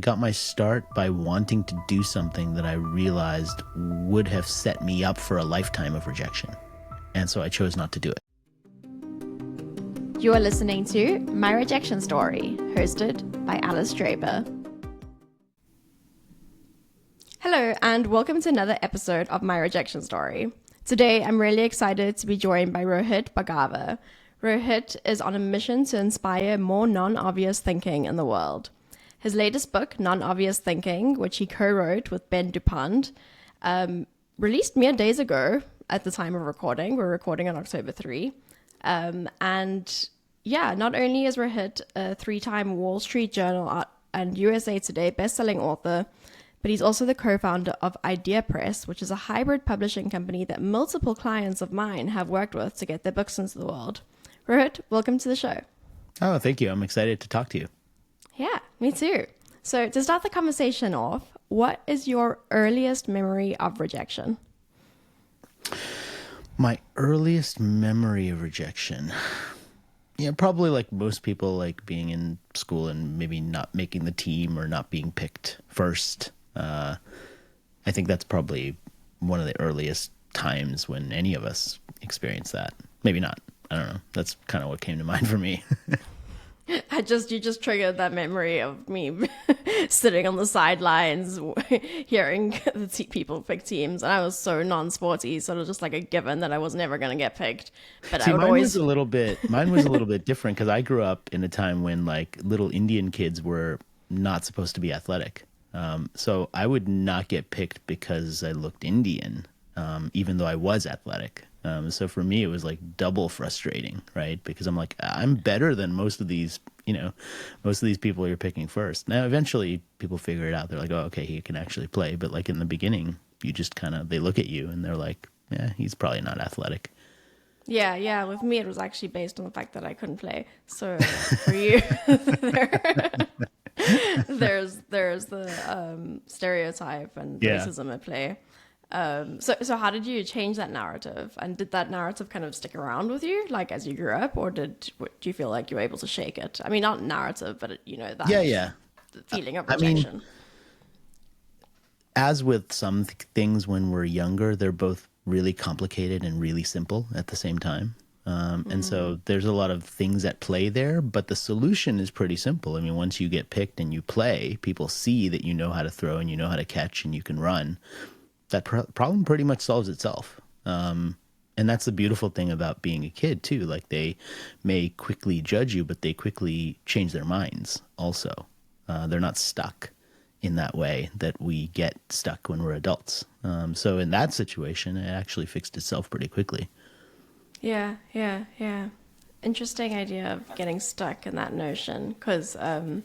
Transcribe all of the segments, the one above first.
got my start by wanting to do something that I realized would have set me up for a lifetime of rejection. And so I chose not to do it. You are listening to My Rejection Story, hosted by Alice Draper. Hello, and welcome to another episode of My Rejection Story. Today, I'm really excited to be joined by Rohit Bhargava. Rohit is on a mission to inspire more non-obvious thinking in the world. His latest book, Non-Obvious Thinking, which he co-wrote with Ben Dupont, released mere days ago at the time of recording. We're recording on October 3. And yeah, not only is Rohit a 3-time Wall Street Journal and USA Today bestselling author, but he's also the co-founder of Idea Press, which is a hybrid publishing company that multiple clients of mine have worked with to get their books into the world. Rohit, welcome to the show. Oh, thank you. I'm excited to talk to you. Yeah, me too. So to start the conversation off, what is your earliest memory of rejection? My earliest memory of rejection. Yeah, probably like most people, like being in school and maybe not making the team or not being picked first. I think that's probably one of the earliest times when any of us experience that. Maybe not. I don't know. That's kind of what came to mind for me. You just triggered that memory of me sitting on the sidelines, hearing the people pick teams, and I was so non-sporty, so it was just like a given that I was never going to get picked. But See, I would mine always. was a little bit different because I grew up in a time when like little Indian kids were not supposed to be athletic. So I would not get picked because I looked Indian, even though I was athletic. So for me, it was like double frustrating, right? Because I'm like, I'm better than most of these people you're picking first. Now, eventually people figure it out. They're like, oh, okay, he can actually play. But like in the beginning, you just they look at you and they're like, yeah, he's probably not athletic. Yeah. With me, it was actually based on the fact that I couldn't play. So for you, there's the stereotype and racism at play. So how did you change that narrative? And did that narrative kind of stick around with you, like as you grew up, or do you feel like you were able to shake it? I mean, not narrative, but that feeling of rejection. I mean, as with some things when we're younger, they're both really complicated and really simple at the same time. And so there's a lot of things at play there, but the solution is pretty simple. I mean, once you get picked and you play, people see that you know how to throw and you know how to catch and you can run. That problem pretty much solves itself. And that's the beautiful thing about being a kid too. Like they may quickly judge you, but they quickly change their minds also. They're not stuck in that way that we get stuck when we're adults. So in that situation, it actually fixed itself pretty quickly. Yeah. Interesting idea of getting stuck in that notion, because I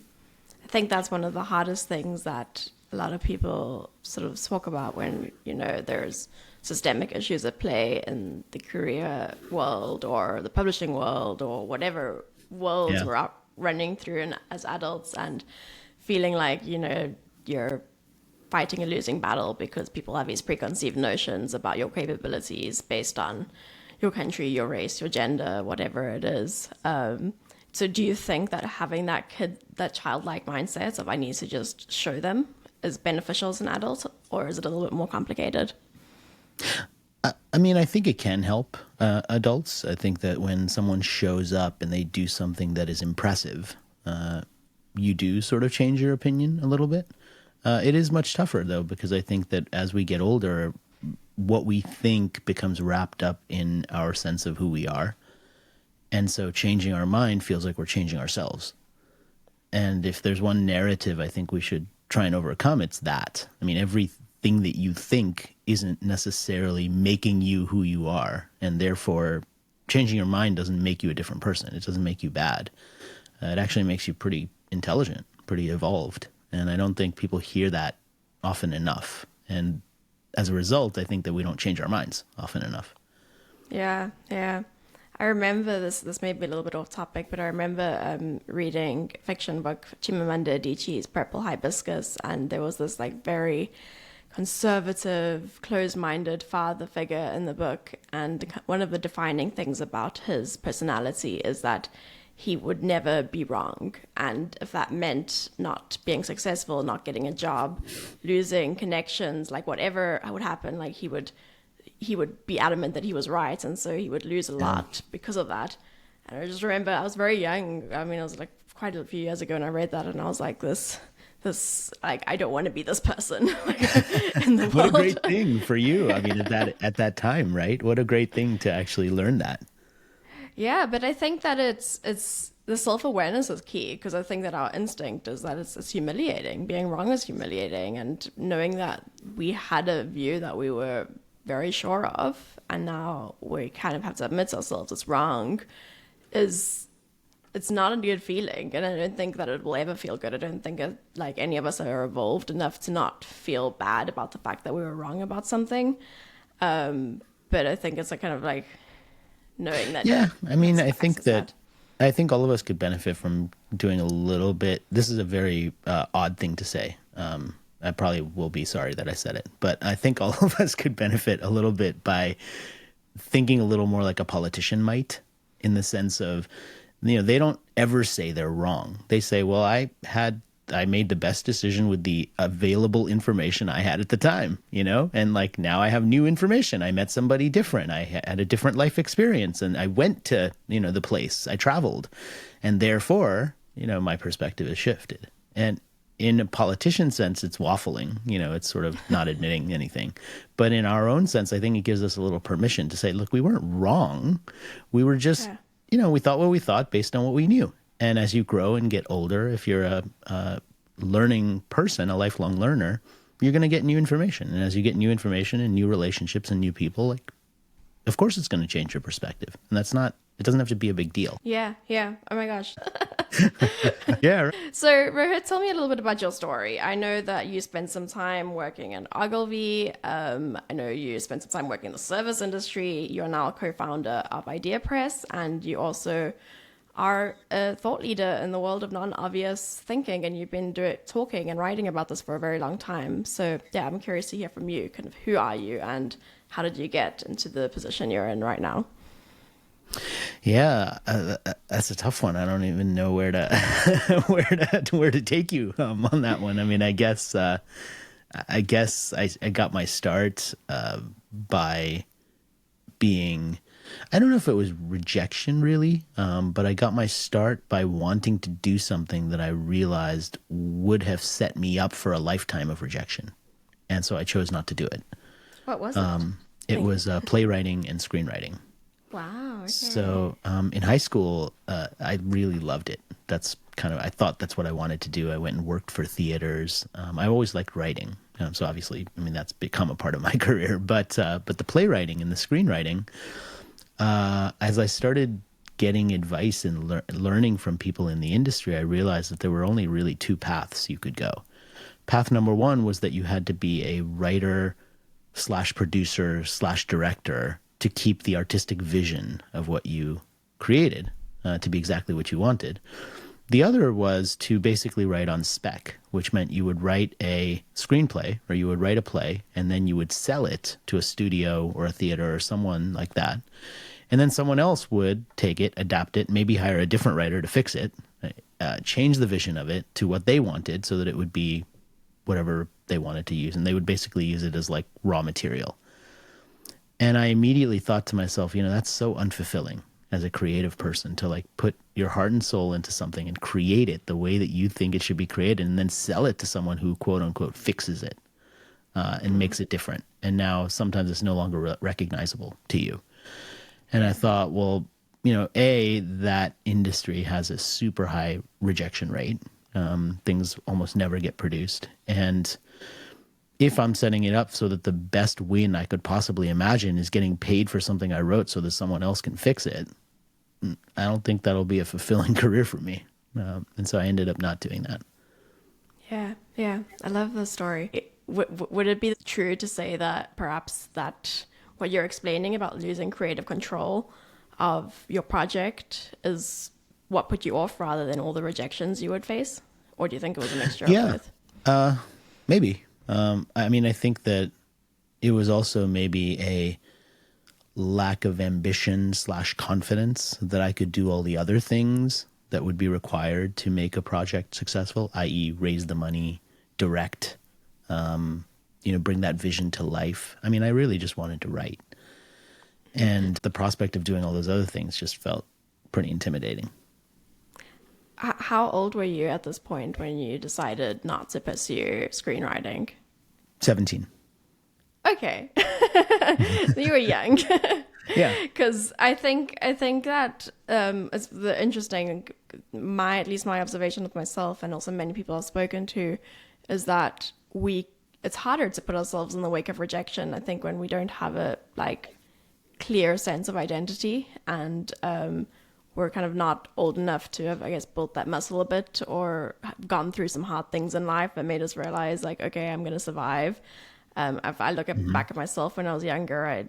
think that's one of the hardest things that a lot of people sort of talk about when, there's systemic issues at play in the career world or the publishing world or whatever worlds we're out running through as adults, and feeling like, you're fighting a losing battle because people have these preconceived notions about your capabilities based on your country, your race, your gender, whatever it is. So do you think that having that childlike mindset of I need to just show them is beneficial as an adult, or is it a little bit more complicated? I mean, I think it can help adults. I think that when someone shows up and they do something that is impressive, you do sort of change your opinion a little bit. It is much tougher, though, because I think that as we get older, what we think becomes wrapped up in our sense of who we are. And so changing our mind feels like we're changing ourselves. And if there's one narrative I think we should try and overcome, it's that. I mean, everything that you think isn't necessarily making you who you are. And therefore, changing your mind doesn't make you a different person. It doesn't make you bad. It actually makes you pretty intelligent, pretty evolved. And I don't think people hear that often enough. And as a result, I think that we don't change our minds often enough. Yeah. I remember this may be a little bit off topic, but I remember reading fiction book Chimamanda Adichie's Purple Hibiscus, and there was this like very conservative, closed-minded father figure in the book, and one of the defining things about his personality is that he would never be wrong. And if that meant not being successful, not getting a job, losing connections, like whatever would happen, like he would be adamant that he was right, and so he would lose a Yeah. lot because of that. And I just remember I was very young. I mean, I was like quite a few years ago, and I read that, and I was like, this like I don't want to be this person in the What a world. great thing for you. I mean, at that time, right? What a great thing to actually learn that. Yeah, but I think that it's the self-awareness is key, because I think that our instinct is that it's humiliating. Being wrong is humiliating, and knowing that we had a view that we were very sure of, and now we kind of have to admit to ourselves it's wrong, is it's not a good feeling, and I don't think that it will ever feel good. I don't think like any of us are evolved enough to not feel bad about the fact that we were wrong about something. But I think it's a kind of like knowing that Yeah, I mean, it's I think access that. that I think all of us could benefit from doing a little bit. This is a very odd thing to say. I probably will be sorry that I said it, but I think all of us could benefit a little bit by thinking a little more like a politician might, in the sense of, they don't ever say they're wrong. They say, well, I made the best decision with the available information I had at the time, and like now I have new information. I met somebody different. I had a different life experience, and I went to, the place I traveled, and therefore, my perspective is shifted. And in a politician sense, it's waffling, it's sort of not admitting anything. But in our own sense, I think it gives us a little permission to say, look, we weren't wrong. We were just, Yeah. we thought what we thought based on what we knew. And as you grow and get older, if you're a learning person, a lifelong learner, you're going to get new information. And as you get new information and new relationships and new people, like, of course it's going to change your perspective. And it doesn't have to be a big deal. Yeah, yeah. Oh my gosh. Yeah. Right. So, Rohit, tell me a little bit about your story. I know that you spent some time working in Ogilvy. I know you spent some time working in the service industry. You're now a co-founder of Idea Press, and you also are a thought leader in the world of non-obvious thinking, and you've been talking and writing about this for a very long time. So, yeah, I'm curious to hear from you. Kind of, who are you, and how did you get into the position you're in right now? Yeah, that's a tough one. I don't even know where to where to take you on that one. I mean, I guess I got my start by being, I don't know if it was rejection really, but I got my start by wanting to do something that I realized would have set me up for a lifetime of rejection, and so I chose not to do it. What was it? It was playwriting and screenwriting. Wow. Okay. So in high school, I really loved it. I thought that's what I wanted to do. I went and worked for theaters. I always liked writing. So obviously, I mean, that's become a part of my career. But the playwriting and the screenwriting, as I started getting advice and learning from people in the industry, I realized that there were only really two paths you could go. Path number one was that you had to be a writer slash producer slash director to keep the artistic vision of what you created to be exactly what you wanted. The other was to basically write on spec, which meant you would write a screenplay or you would write a play, and then you would sell it to a studio or a theater or someone like that. And then someone else would take it, adapt it, maybe hire a different writer to fix it, change the vision of it to what they wanted so that it would be whatever they wanted to use. And they would basically use it as like raw material. And I immediately thought to myself, that's so unfulfilling as a creative person, to like put your heart and soul into something and create it the way that you think it should be created, and then sell it to someone who quote unquote fixes it and makes it different. And now sometimes it's no longer recognizable to you. And I thought, well, that industry has a super high rejection rate. Things almost never get produced. And if I'm setting it up so that the best win I could possibly imagine is getting paid for something I wrote so that someone else can fix it, I don't think that'll be a fulfilling career for me. And so I ended up not doing that. Yeah, yeah. I love the story. Would it be true to say that perhaps that what you're explaining about losing creative control of your project is what put you off rather than all the rejections you would face? Or do you think it was a mixture of Yeah, both? maybe. I mean, I think that it was also maybe a lack of ambition slash confidence that I could do all the other things that would be required to make a project successful, i.e. raise the money, direct, bring that vision to life. I mean, I really just wanted to write. And the prospect of doing all those other things just felt pretty intimidating. How old were you at this point when you decided not to pursue screenwriting? 17. Okay. You were young. Yeah. Because I think that it's the interesting, at least my observation of myself and also many people I've spoken to, is that it's harder to put ourselves in the wake of rejection. I think when we don't have a clear sense of identity, and we're kind of not old enough to have, I guess, built that muscle a bit, or have gone through some hard things in life that made us realize, like, okay, I'm going to survive. If I look back at myself when I was younger, I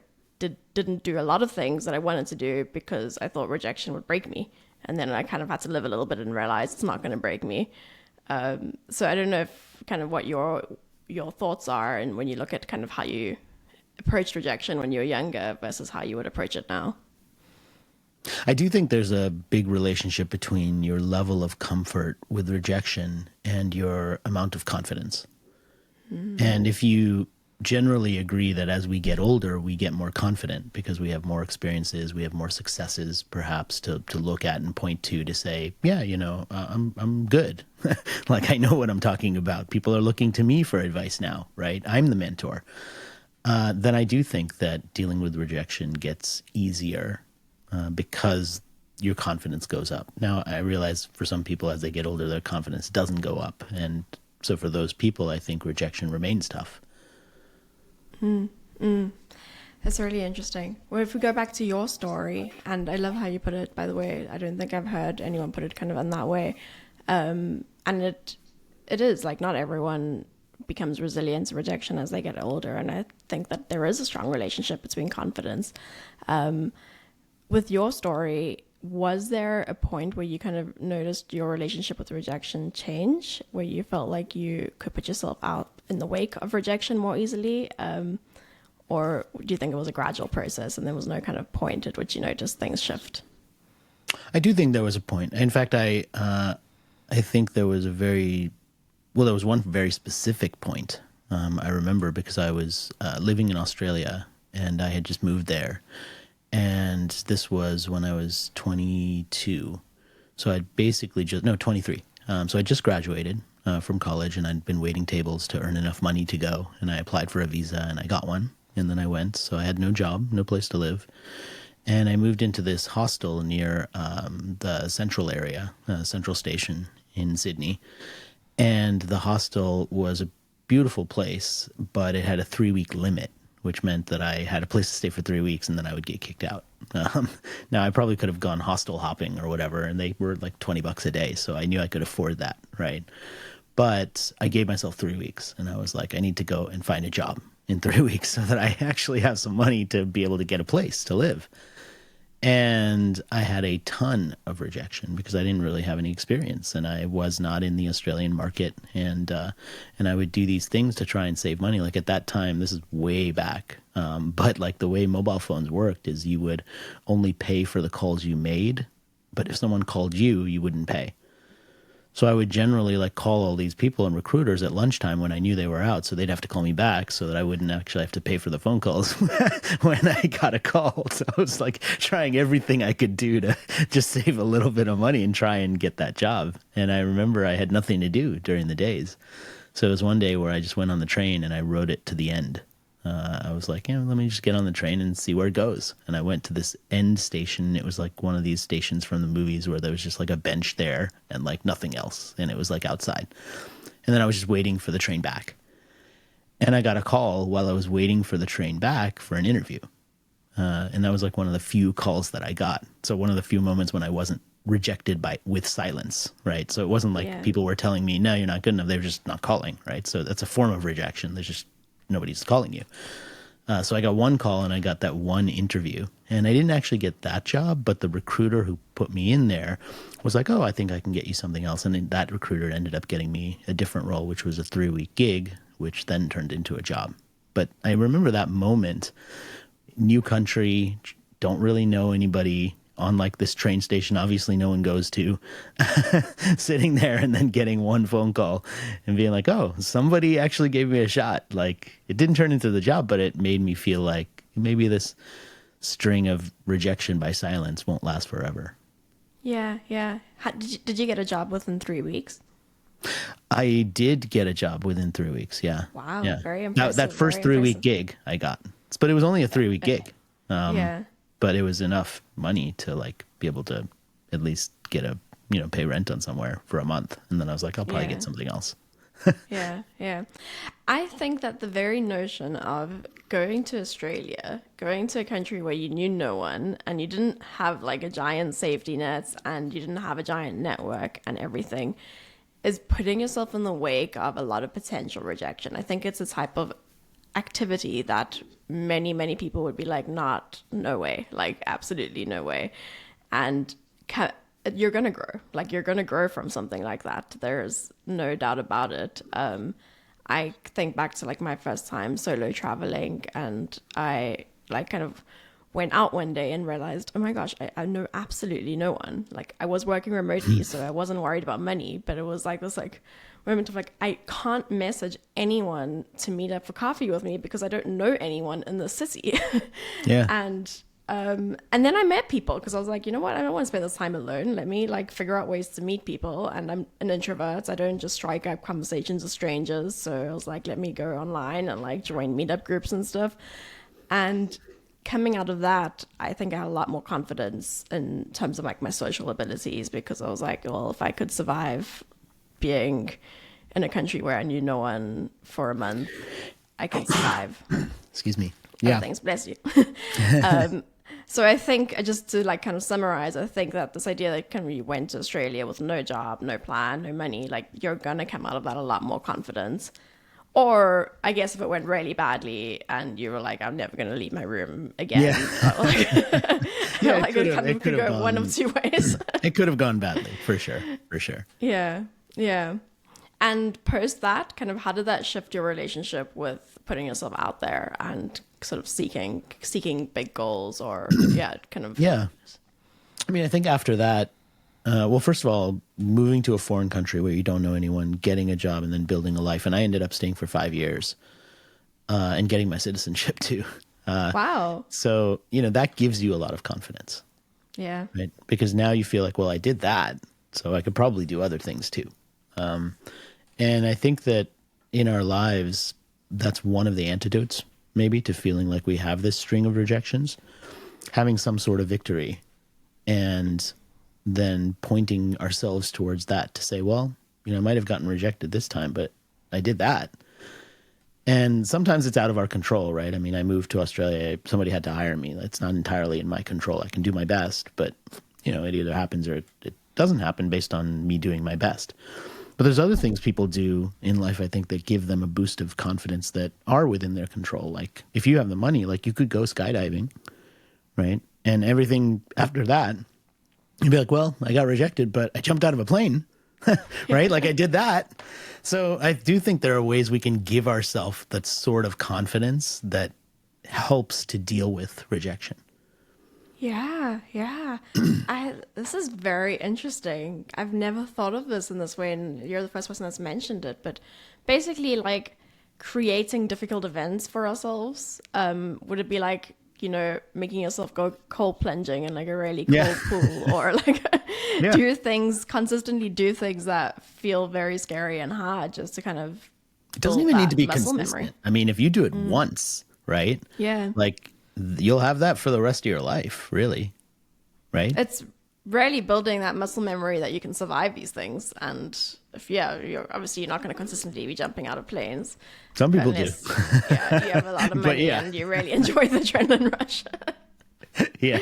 didn't do a lot of things that I wanted to do because I thought rejection would break me. And then I kind of had to live a little bit and realize it's not going to break me. So I don't know if kind of what your thoughts are, and when you look at kind of how you approached rejection when you were younger versus how you would approach it now. I do think there's a big relationship between your level of comfort with rejection and your amount of confidence. And if you generally agree that as we get older, we get more confident because we have more experiences, we have more successes, perhaps to look at and point to say, yeah, I'm good. Like, I know what I'm talking about. People are looking to me for advice now, right? I'm the mentor. Then I do think that dealing with rejection gets easier because your confidence goes up. Now, I realize for some people as they get older, their confidence doesn't go up. And so for those people, I think rejection remains tough. That's really interesting. Well, if we go back to your story, and I love how you put it, by the way, I don't think I've heard anyone put it kind of in that way. And it is like not everyone becomes resilient to rejection as they get older. And I think that there is a strong relationship between confidence. With your story, was there a point where you kind of noticed your relationship with rejection change, where you felt like you could put yourself out in the wake of rejection more easily? Or do you think it was a gradual process and there was no kind of point at which you noticed things shift? I do think there was a point. In fact, I think there was there was one very specific point. I remember because I was living in Australia and I had just moved there. And this was when I was 22. So I'd basically 23. So I just graduated from college, and I'd been waiting tables to earn enough money to go. And I applied for a visa and I got one. And then I went. So I had no job, no place to live. And I moved into this hostel near the central area, Central Station in Sydney. And the hostel was a beautiful place, but it had a 3-week limit, which meant that I had a place to stay for 3 weeks and then I would get kicked out. Now, I probably could have gone hostel hopping or whatever, and they were like $20 a day, so I knew I could afford that, right? But I gave myself 3 weeks, and I was like, I need to go and find a job in 3 weeks so that I actually have some money to be able to get a place to live. And I had a ton of rejection because I didn't really have any experience, and I was not in the Australian market. And I would do these things to try and save money. Like at that time, this is way back, but like the way mobile phones worked is you would only pay for the calls you made, but if someone called you, you wouldn't pay. So I would generally like call all these people and recruiters at lunchtime when I knew they were out, so they'd have to call me back so that I wouldn't actually have to pay for the phone calls when I got a call. So I was like trying everything I could do to just save a little bit of money and try and get that job. And I remember I had nothing to do during the days. So it was one day where I just went on the train and I rode it to the end. I was like, let me just get on the train and see where it goes. And I went to this end station. It was like one of these stations from the movies where there was just like a bench there and like nothing else. And it was like outside. And then I was just waiting for the train back. And I got a call while I was waiting for the train back for an interview. And that was like one of the few calls that I got. So one of the few moments when I wasn't rejected with silence, right? So it wasn't like people were telling me, no, you're not good enough. They were just not calling, right? So that's a form of rejection. There's just nobody's calling you. So I got one call and I got that one interview, and I didn't actually get that job, but the recruiter who put me in there was like, oh, I think I can get you something else. And then that recruiter ended up getting me a different role, which was a 3-week gig, which then turned into a job. But I remember that moment new country, don't really know anybody on like this train station. Obviously, no one goes to sitting there and then getting one phone call and being like, oh, somebody actually gave me a shot. Like it didn't turn into the job, but it made me feel like maybe this string of rejection by silence won't last forever. Yeah, yeah. Did you get a job within 3 weeks? I did get a job within 3 weeks. Yeah. Wow, Yeah. very Now, that impressive. first Very 3 week impressive. gig I got, but it was only a 3 week gig. Yeah. But it was enough money to like be able to at least get a, pay rent on somewhere for a month. And then I was like, I'll probably Yeah. get something else. Yeah, yeah. I think that the very notion of going to Australia, going to a country where you knew no one and you didn't have like a giant safety net and you didn't have a giant network and everything is putting yourself in the wake of a lot of potential rejection. I think it's a type of activity that many, many people would be like, not, no way, like absolutely no way. And you're going to grow. Like you're going to grow from something like that. There's no doubt about it. I think back to like my first time solo traveling, and I like kind of went out one day and realized, oh my gosh, I know absolutely no one. Like I was working remotely, so I wasn't worried about money, but it was like this like moment of like, I can't message anyone to meet up for coffee with me because I don't know anyone in the city. Yeah. And then I met people because I was like, you know what? I don't want to spend this time alone. Let me like figure out ways to meet people. And I'm an introvert. I don't just strike up conversations with strangers. So I was like, let me go online and like join meetup groups and stuff. And coming out of that, I think I had a lot more confidence in terms of like my social abilities, because I was like, well, if I could survive being in a country where I knew no one for a month, I could survive. Excuse me. Other Yeah. things, bless you. So I think, just to like kind of summarize, I think that this idea that kind of you went to Australia with no job, no plan, no money, like you're gonna come out of that a lot more confident. Or I guess if it went really badly and you were like, I'm never gonna leave my room again. Yeah. Like, Yeah, like it kind of could go one of two ways. It could have gone badly, for sure. For sure. Yeah, yeah. And post that, kind of how did that shift your relationship with putting yourself out there and sort of seeking big goals, or yeah, kind of Yeah. I mean, I think after that, well, first of all, moving to a foreign country where you don't know anyone, getting a job, and then building a life. And I ended up staying for 5 years and getting my citizenship too. wow. So, that gives you a lot of confidence, Yeah. right? Because now you feel like, well, I did that, so I could probably do other things too. And I think that in our lives, that's one of the antidotes maybe to feeling like we have this string of rejections, having some sort of victory and then pointing ourselves towards that to say, well, I might have gotten rejected this time, but I did that. And sometimes it's out of our control, right? I mean, I moved to Australia, somebody had to hire me. That's not entirely in my control. I can do my best, but it either happens or it doesn't happen based on me doing my best. But there's other things people do in life, I think, that give them a boost of confidence that are within their control. Like if you have the money, like you could go skydiving, right? And everything after that, you'd be like, well, I got rejected, but I jumped out of a plane, right? Like I did that. So I do think there are ways we can give ourselves that sort of confidence that helps to deal with rejection. Yeah, yeah. This is very interesting. I've never thought of this in this way, and you're the first person that's mentioned it. But basically, like creating difficult events for ourselves. Would it be like, making yourself go cold plunging in like a really cold pool, or like Yeah. consistently do things that feel very scary and hard, just to kind of It doesn't build even need to that be muscle consistent. memory. I mean, if you do it once, right? Yeah. Like you'll have that for the rest of your life, really. Right? It's really building that muscle memory that you can survive these things. And if you're not going to consistently be jumping out of planes. Some people Unless, do. yeah, you have a lot of But money yeah. and you really enjoy the adrenaline rush. Yeah.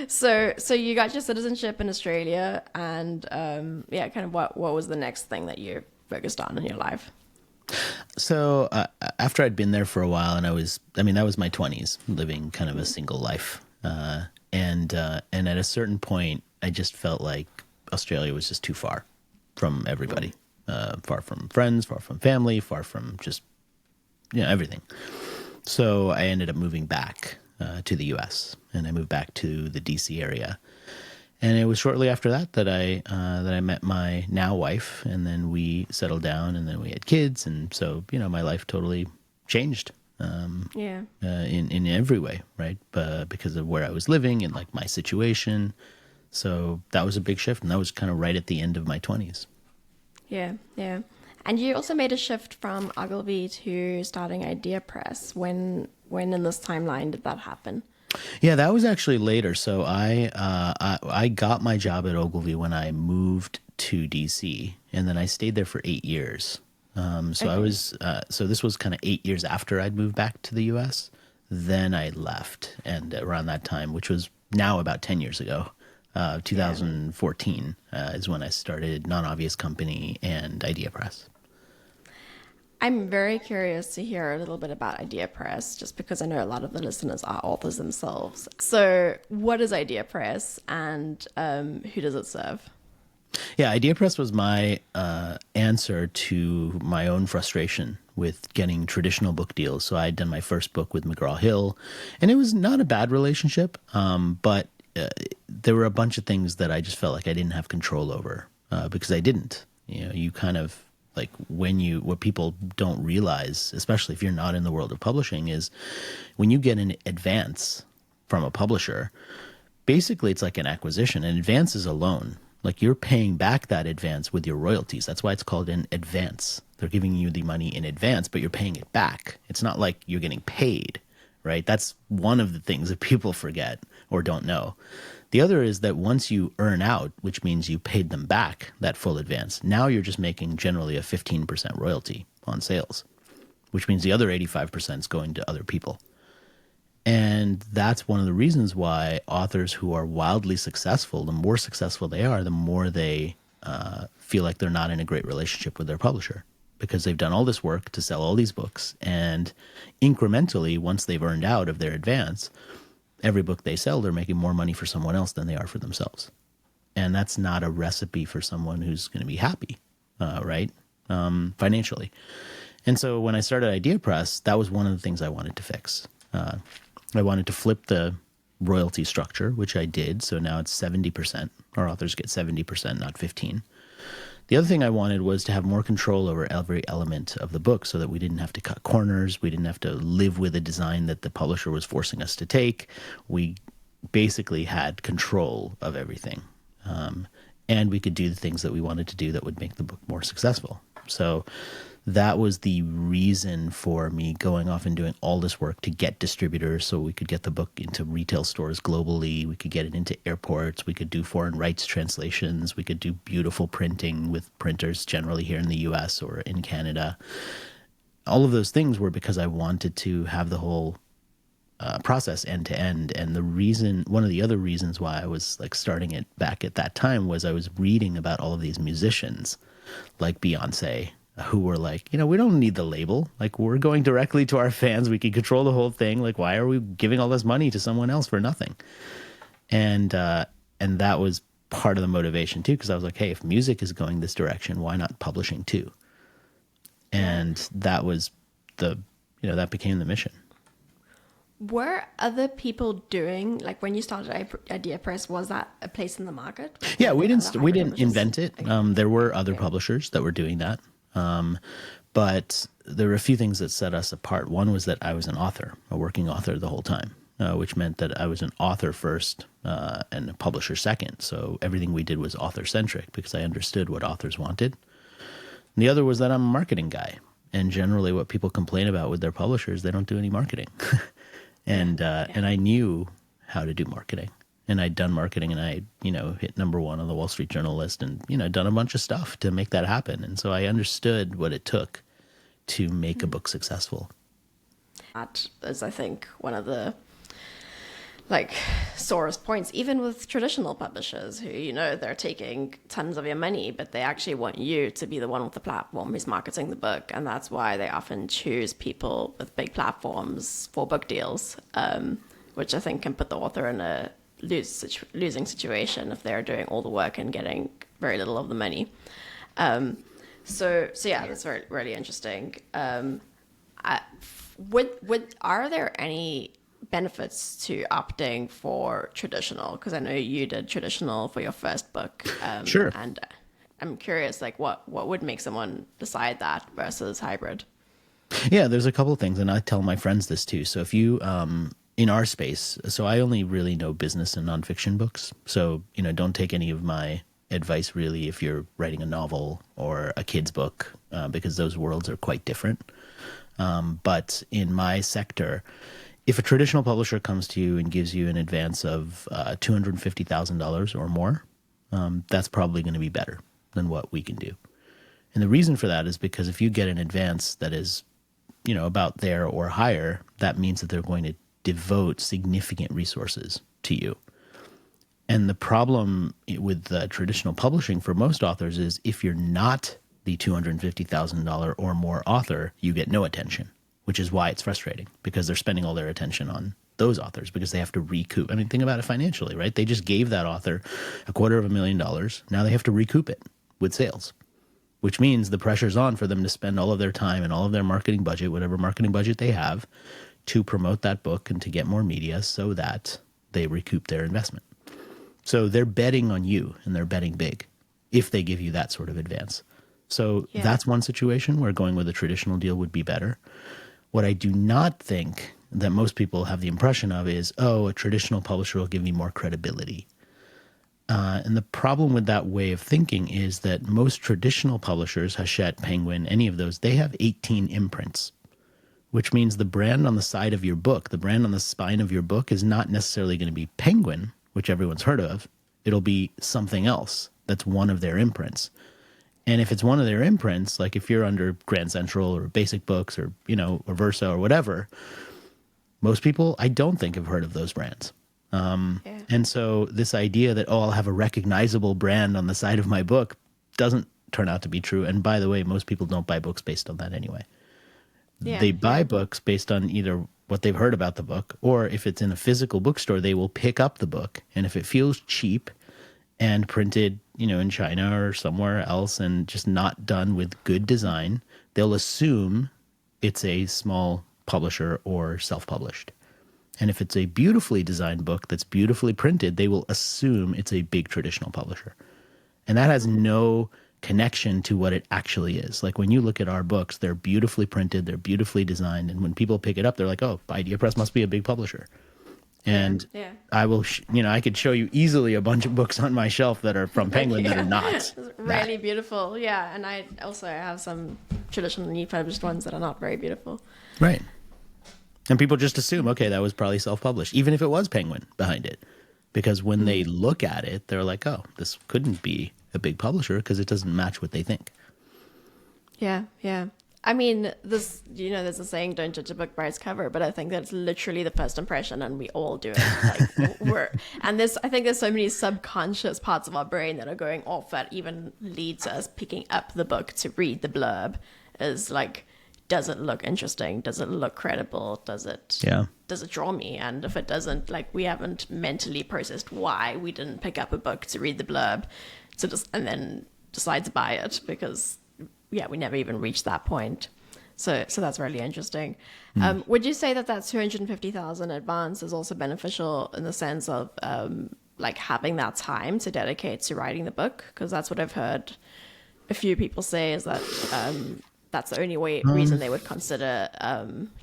So you got your citizenship in Australia, and kind of what was the next thing that you focused on in your life? So after I'd been there for a while, and that was my 20s, living kind of a single life. And at a certain point, I just felt like Australia was just too far from everybody, far from friends, far from family, far from just, everything. So I ended up moving back to the U.S. and I moved back to the D.C. area. And it was shortly after that I met my now wife, and then we settled down, and then we had kids, and so my life totally changed Yeah. in every way, right? Because of where I was living and like my situation. So that was a big shift, and that was kind of right at the end of my 20s. Yeah, yeah. And you also made a shift from Ogilvy to starting Idea Press. When in this timeline did that happen? Yeah, that was actually later. So I got my job at Ogilvy when I moved to DC, and then I stayed there for 8 years. So I Okay. was so this was kind of 8 years after I'd moved back to the U.S. Then I left, and around that time, which was now about 10 years ago, Yeah. 2014 is when I started Non Obvious Company and Idea Press. I'm very curious to hear a little bit about Idea Press, just because I know a lot of the listeners are authors themselves. So, what is Idea Press, and who does it serve? Yeah, Idea Press was my answer to my own frustration with getting traditional book deals. So I had done my first book with McGraw-Hill, and it was not a bad relationship, but there were a bunch of things that I just felt like I didn't have control over because I didn't. You kind of like what people don't realize, especially if you're not in the world of publishing, is when you get an advance from a publisher, basically it's like an acquisition. An advance is a loan. Like you're paying back that advance with your royalties. That's why it's called an advance. They're giving you the money in advance, but you're paying it back. It's not like you're getting paid, right? That's one of the things that people forget or don't know. The other is that once you earn out, which means you paid them back that full advance, now you're just making generally a 15% royalty on sales, which means the other 85% is going to other people. And that's one of the reasons why authors who are wildly successful, the more successful they are, the more they feel like they're not in a great relationship with their publisher because they've done all this work to sell all these books. And incrementally, once they've earned out of their advance, every book they sell, they're making more money for someone else than they are for themselves. And that's not a recipe for someone who's going to be happy, right? Financially. And so when I started Idea Press, that was one of the things I wanted to fix. I wanted to flip the royalty structure, which I did. So now it's 70%. Our authors get 70%, not 15. The other thing I wanted was to have more control over every element of the book so that we didn't have to cut corners. We didn't have to live with a design that the publisher was forcing us to take. We basically had control of everything. And we could do the things that we wanted to do that would make the book more successful. So that was the reason for me going off and doing all this work to get distributors so we could get the book into retail stores globally. We could get it into airports. We could do foreign rights translations. We could do beautiful printing with printers generally here in the US or in Canada. All of those things were because I wanted to have the whole process end to end. And one of the other reasons why I was like starting it back at that time was I was reading about all of these musicians like Beyonce, who were like, we don't need the label. Like, we're going directly to our fans. We can control the whole thing. Like, why are we giving all this money to someone else for nothing? And that was part of the motivation too, because I was like, hey, if music is going this direction, why not publishing too? Yeah. And that was that became the mission. Were other people doing, like when you started Idea Press, was that a place in the market? Yeah, Were we there other didn't we hybrid didn't publishers? invent it. Okay. There were other Okay. publishers that were doing that. But there were a few things that set us apart. One was that I was an author, a working author the whole time, which meant that I was an author first and a publisher second. So everything we did was author centric because I understood what authors wanted. And the other was that I'm a marketing guy. And generally what people complain about with their publishers, they don't do any marketing. Yeah. And Yeah. I knew how to do marketing. And I'd done marketing and I, hit number one on the Wall Street Journal list and, done a bunch of stuff to make that happen. And so I understood what it took to make a book successful. That is, I think, one of the like sorest points, even with traditional publishers who, they're taking tons of your money, but they actually want you to be the one with the platform who's marketing the book. And that's why they often choose people with big platforms for book deals, which I think can put the author in a losing situation if they're doing all the work and getting very little of the money. So yeah, that's very, really interesting. Would are there any benefits to opting for traditional? Because I know you did traditional for your first book, Sure. and I'm curious, like what would make someone decide that versus hybrid? Yeah, there's a couple of things, and I tell my friends this too. So if you, in our space, so I only really know business and nonfiction books. So, don't take any of my advice really if you're writing a novel or a kid's book, because those worlds are quite different. But in my sector, if a traditional publisher comes to you and gives you an advance of $250,000 or more, that's probably going to be better than what we can do. And the reason for that is because if you get an advance that is, about there or higher, that means that they're going to devote significant resources to you. And the problem with the traditional publishing for most authors is if you're not the $250,000 or more author, you get no attention, which is why it's frustrating because they're spending all their attention on those authors because they have to recoup. I mean, think about it financially, right? They just gave that author $250,000. Now they have to recoup it with sales, which means the pressure's on for them to spend all of their time and all of their marketing budget, whatever marketing budget they have, to promote that book and to get more media so that they recoup their investment. So they're betting on you, and they're betting big if they give you that sort of advance. So Yeah. that's one situation where going with a traditional deal would be better. What I do not think that most people have the impression of is, oh, a traditional publisher will give me more credibility. And the problem with that way of thinking is that most traditional publishers, Hachette, Penguin, any of those, they have 18 imprints, which means the brand on the side of your book, the brand on the spine of your book is not necessarily going to be Penguin, which everyone's heard of. It'll be something else that's one of their imprints. And if it's one of their imprints, like if you're under Grand Central or Basic Books or, or Verso or whatever, most people, I don't think, have heard of those brands. Yeah. And so this idea that, oh, I'll have a recognizable brand on the side of my book doesn't turn out to be true. And by the way, most people don't buy books based on that anyway. Yeah. They buy Yeah. books based on either what they've heard about the book, or if it's in a physical bookstore, they will pick up the book. And if it feels cheap and printed, in China or somewhere else and just not done with good design, they'll assume it's a small publisher or self-published. And if it's a beautifully designed book that's beautifully printed, they will assume it's a big traditional publisher. And that has no connection to what it actually is. Like when you look at our books, they're beautifully printed, they're beautifully designed. And when people pick it up, they're like, oh, Idea Press must be a big publisher. And Yeah. I will, I could show you easily a bunch of books on my shelf that are from Penguin that are not. It's really beautiful. Yeah. And I also have some traditionally published ones that are not very beautiful. Right. And people just assume, okay, that was probably self-published, even if it was Penguin behind it. Because when they look at it, they're like, oh, this couldn't be a big publisher because it doesn't match what they think. Yeah. Yeah. I mean, there's a saying, don't judge a book by its cover, but I think that's literally the first impression and we all do it. Like I think there's so many subconscious parts of our brain that are going off that even lead to us picking up the book to read the blurb is like, does it look interesting? Does it look credible? Does it draw me? And if it doesn't, like we haven't mentally processed why we didn't pick up a book to read the blurb and then decide to buy it because we never even reached that point. So that's really interesting. Would you say that 250,000 advance is also beneficial in the sense of like having that time to dedicate to writing the book? Because that's what I've heard a few people say is that that's the only reason they would consider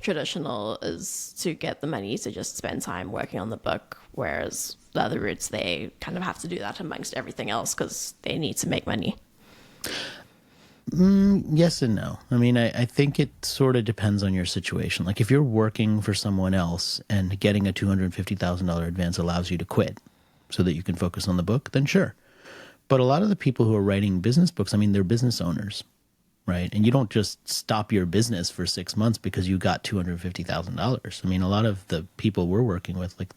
traditional is to get the money to just spend time working on the book, whereas the other routes, they kind of have to do that amongst everything else because they need to make money. Yes and no. I mean, I think it sort of depends on your situation. Like if you're working for someone else and getting a $250,000 advance allows you to quit so that you can focus on the book, then sure. But a lot of the people who are writing business books, I mean, they're business owners, right? And you don't just stop your business for 6 months because you got $250,000. I mean, a lot of the people we're working with, like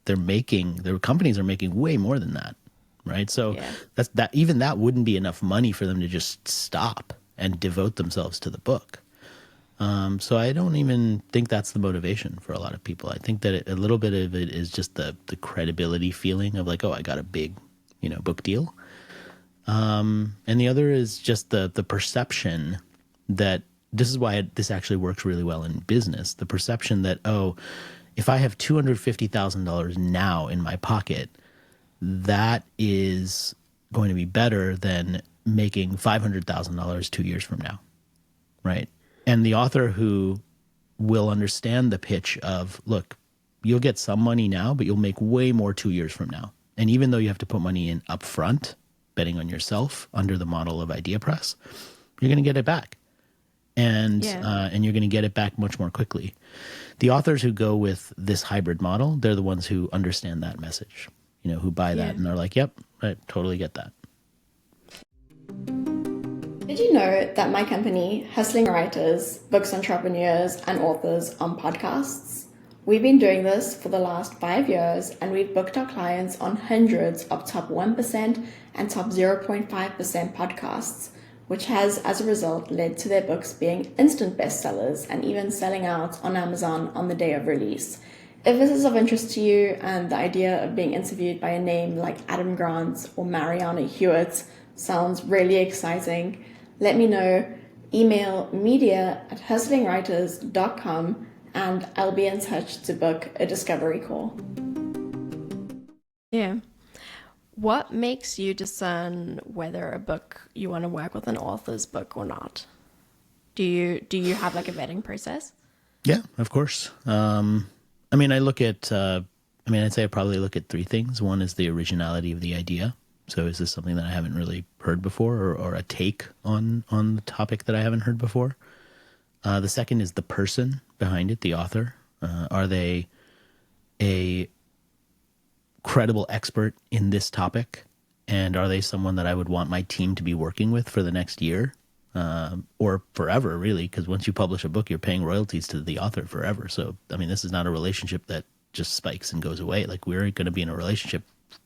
their companies are making way more than that. Right. So even that wouldn't be enough money for them to just stop and devote themselves to the book. So I don't even think that's the motivation for a lot of people. I think that a little bit of it is just the credibility feeling of like, oh, I got a big, book deal. And the other is just the perception that this is why this actually works really well in business. The perception that, oh, if I have $250,000 now in my pocket, that is going to be better than making $500,000 2 years from now, right? And the author who will understand the pitch of, look, you'll get some money now, but you'll make way more 2 years from now. And even though you have to put money in upfront, betting on yourself under the model of Idea Press, you're going to get it back. And you're going to get it back much more quickly. The authors who go with this hybrid model, they're the ones who understand that message, who buy that and they're like, yep, I totally get that. Did you know that my company, Hustling Writers, books entrepreneurs and authors on podcasts? We've been doing this for the last 5 years, and we've booked our clients on hundreds of top 1% and top 0.5% podcasts, which has, as a result, led to their books being instant bestsellers and even selling out on Amazon on the day of release. If this is of interest to you and the idea of being interviewed by a name like Adam Grant or Mariana Hewitt sounds really exciting, let me know. Email media@hustlingwriters.com and I'll be in touch to book a discovery call. Yeah. What makes you discern whether a book you want to work with an author's book or not? Do you have like a vetting process? Yeah, of course. I'd say I probably look at three things. One is the originality of the idea. So is this something that I haven't really heard before, or a take on the topic that I haven't heard before? The second is the person behind it, the author. Are they a credible expert in this topic? And are they someone that I would want my team to be working with for the next year? Or forever, really, because once you publish a book, you're paying royalties to the author forever. So, this is not a relationship that just spikes and goes away. Like, we're going to be in a relationship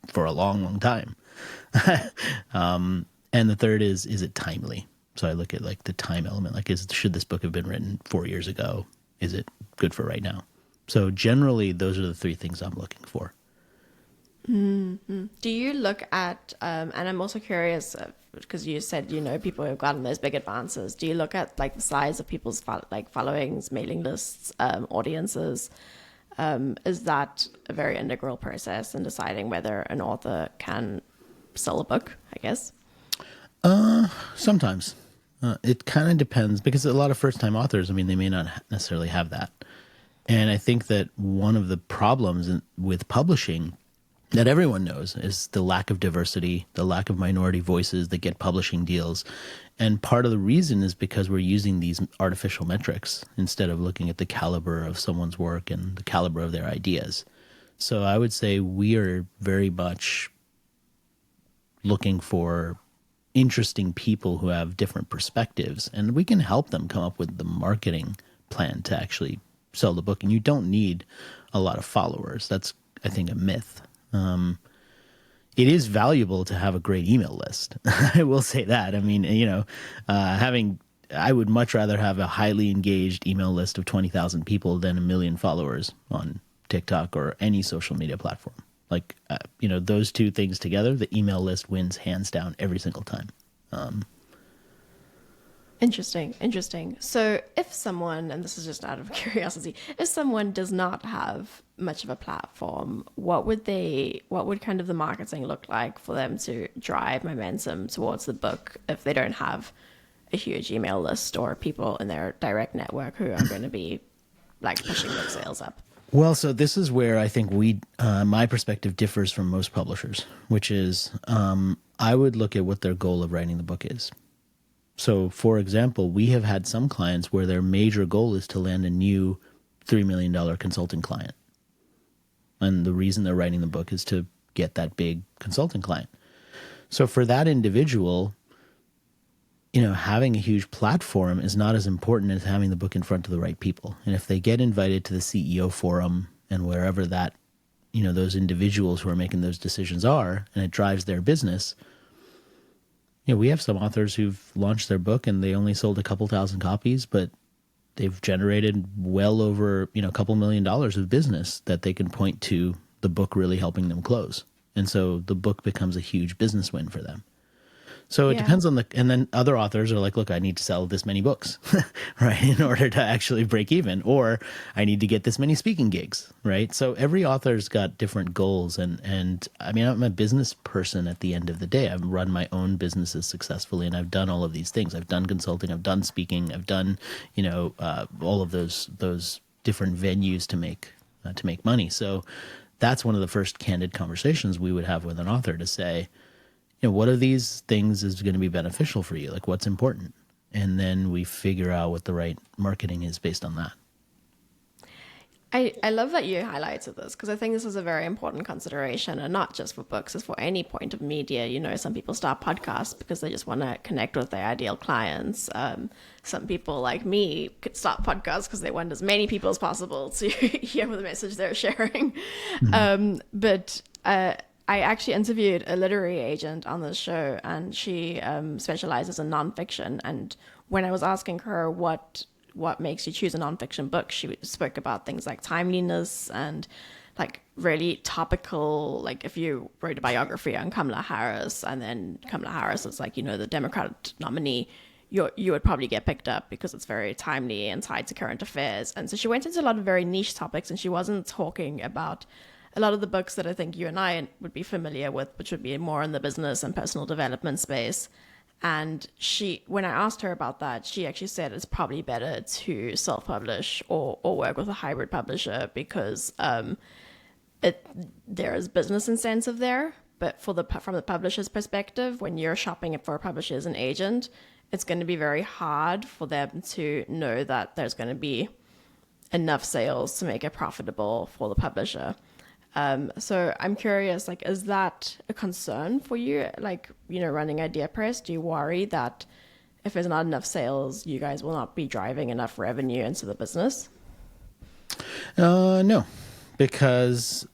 for a long, long time. And the third is it timely? So I look at like the time element, like should this book have been written 4 years ago? Is it good for right now? So generally those are the three things I'm looking for. Mm-hmm. Do you look at, and I'm also curious because you said, people who've gotten those big advances, do you look at like the size of people's followings, mailing lists, audiences? Is that a very integral process in deciding whether an author can sell a book, I guess? Sometimes. It kind of depends, because a lot of first-time authors, they may not necessarily have that. And I think that one of the problems with publishing that everyone knows is the lack of diversity, the lack of minority voices that get publishing deals. And part of the reason is because we're using these artificial metrics instead of looking at the caliber of someone's work and the caliber of their ideas. So I would say we are very much looking for interesting people who have different perspectives, and we can help them come up with the marketing plan to actually sell the book. And you don't need a lot of followers. That's, I think, a myth. It is valuable to have a great email list. I will say that. I would much rather have a highly engaged email list of 20,000 people than 1 million followers on TikTok or any social media platform. Like, those two things together, the email list wins hands down every single time. Interesting. So if someone, and this is just out of curiosity, if someone does not have much of a platform, what would kind of the marketing look like for them to drive momentum towards the book if they don't have a huge email list or people in their direct network who are going to be like pushing book sales up? Well, so this is where I think my perspective differs from most publishers, which is I would look at what their goal of writing the book is. So, for example, we have had some clients where their major goal is to land a new $3 million consulting client. And the reason they're writing the book is to get that big consulting client. So for that individual, having a huge platform is not as important as having the book in front of the right people. And if they get invited to the CEO forum and wherever that, those individuals who are making those decisions are, and it drives their business, we have some authors who've launched their book and they only sold a couple thousand copies, but they've generated well over, a couple $1 million of business that they can point to the book really helping them close. And so the book becomes a huge business win for them. So it Yeah. depends on and then other authors are like, look, I need to sell this many books, right, in order to actually break even, or I need to get this many speaking gigs, right? So every author's got different goals. And I mean, I'm a business person at the end of the day. I've run my own businesses successfully, and I've done all of these things. I've done consulting, I've done speaking, I've done, all of those different venues to make money. So that's one of the first candid conversations we would have with an author to say, what of these things is going to be beneficial for you? Like, what's important? And then we figure out what the right marketing is based on that. I love that you highlighted this because I think this is a very important consideration, and not just for books, it's for any point of media. Some people start podcasts because they just want to connect with their ideal clients. Some people like me could start podcasts because they want as many people as possible to hear the message they're sharing. But I actually interviewed a literary agent on this show, and she specializes in nonfiction. And when I was asking her what makes you choose a nonfiction book, she spoke about things like timeliness and like really topical, like if you wrote a biography on Kamala Harris and then Kamala Harris is like, the Democrat nominee, you would probably get picked up because it's very timely and tied to current affairs. And so she went into a lot of very niche topics, and she wasn't talking about a lot of the books that I think you and I would be familiar with, which would be more in the business and personal development space. And when I asked her about that, she actually said it's probably better to self-publish or work with a hybrid publisher because there is business incentive there. But from the publisher's perspective, when you're shopping for a publisher as an agent, it's going to be very hard for them to know that there's going to be enough sales to make it profitable for the publisher. So I'm curious, like, is that a concern for you? Like, running Idea Press, do you worry that if there's not enough sales, you guys will not be driving enough revenue into the business? No, because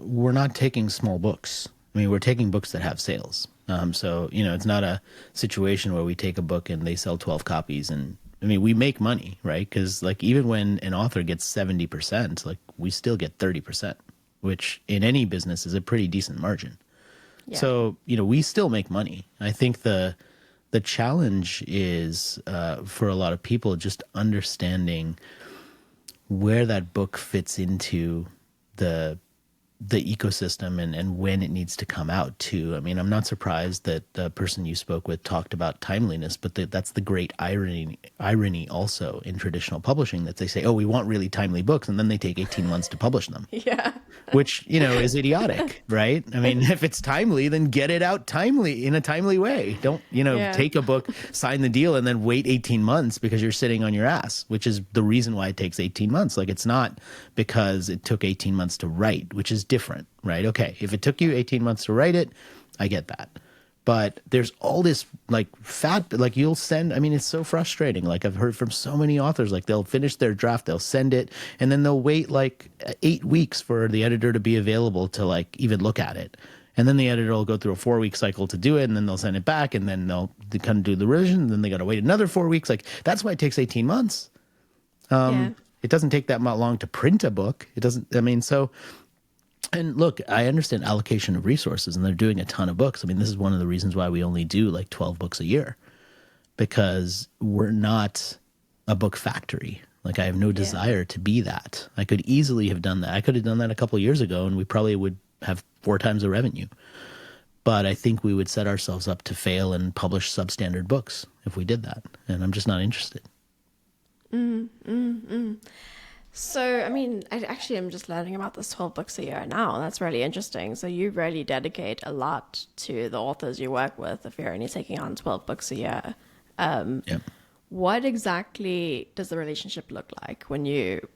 we're not taking small books. I mean, we're taking books that have sales. So, it's not a situation where we take a book and they sell 12 copies and, I mean, we make money, right? Because like even when an author gets 70%, like we still get 30%. Which in any business is a pretty decent margin. Yeah. So, we still make money. I think the challenge is for a lot of people just understanding where that book fits into the ecosystem and when it needs to come out too. I mean, I'm not surprised that the person you spoke with talked about timeliness, but that's the great irony also in traditional publishing, that they say, oh, we want really timely books, and then they take 18 months to publish them. Yeah. Which, is idiotic, right? I mean, if it's timely, then get it out in a timely way. Don't, take a book, sign the deal, and then wait 18 months because you're sitting on your ass, which is the reason why it takes 18 months. Like, it's not because it took 18 months to write, which is different, right? Okay, if it took you 18 months to write it, I get that. But there's all this you'll send, I mean, it's so frustrating. Like I've heard from so many authors, like they'll finish their draft, they'll send it, and then they'll wait like 8 weeks for the editor to be available to like even look at it. And then the editor will go through a 4-week cycle to do it, and then they'll send it back, and then they'll kind of do the revision, and then they got to wait another 4 weeks. Like that's why it takes 18 months. It doesn't take that long to print a book. It doesn't, I mean, so... And look, I understand allocation of resources, and they're doing a ton of books. I mean, this is one of the reasons why we only do like 12 books a year, because we're not a book factory. Like I have no desire to be that. I could easily have done that. I could have done that a couple of years ago, and we probably would have 4 times the revenue. But I think we would set ourselves up to fail and publish substandard books if we did that. And I'm just not interested. So, I mean, I'm just learning about this 12 books a year now. That's really interesting. So you really dedicate a lot to the authors you work with if you're only taking on 12 books a year. Yep. What exactly does the relationship look like when you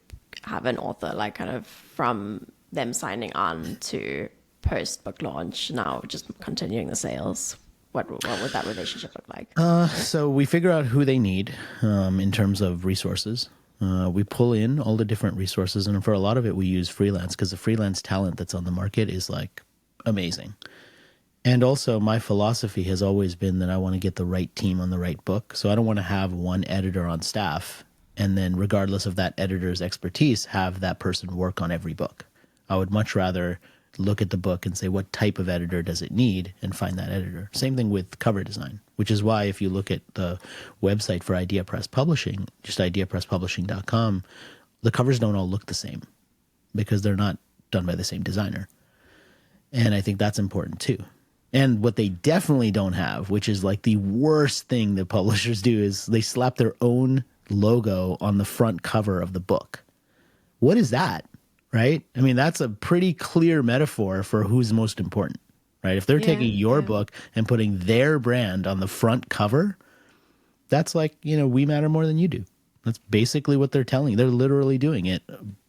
have an author, like kind of from them signing on to post-book launch, now just continuing the sales? What would that relationship look like? So we figure out who they need in terms of resources. We pull in all the different resources, and for a lot of it, we use freelance because the freelance talent that's on the market is like amazing. And also, my philosophy has always been that I want to get the right team on the right book. So I don't want to have one editor on staff, and then regardless of that editor's expertise, have that person work on every book. I would much rather look at the book and say, what type of editor does it need, and find that editor. Same thing with cover design, which is why if you look at the website for Idea Press Publishing, just ideapresspublishing.com, the covers don't all look the same because they're not done by the same designer. And I think that's important too. And what they definitely don't have, which is like the worst thing that publishers do, is they slap their own logo on the front cover of the book. What is that? Right? I mean, that's a pretty clear metaphor for who's most important, right? If they're taking your book and putting their brand on the front cover, that's like, we matter more than you do. That's basically what they're telling you. They're literally doing it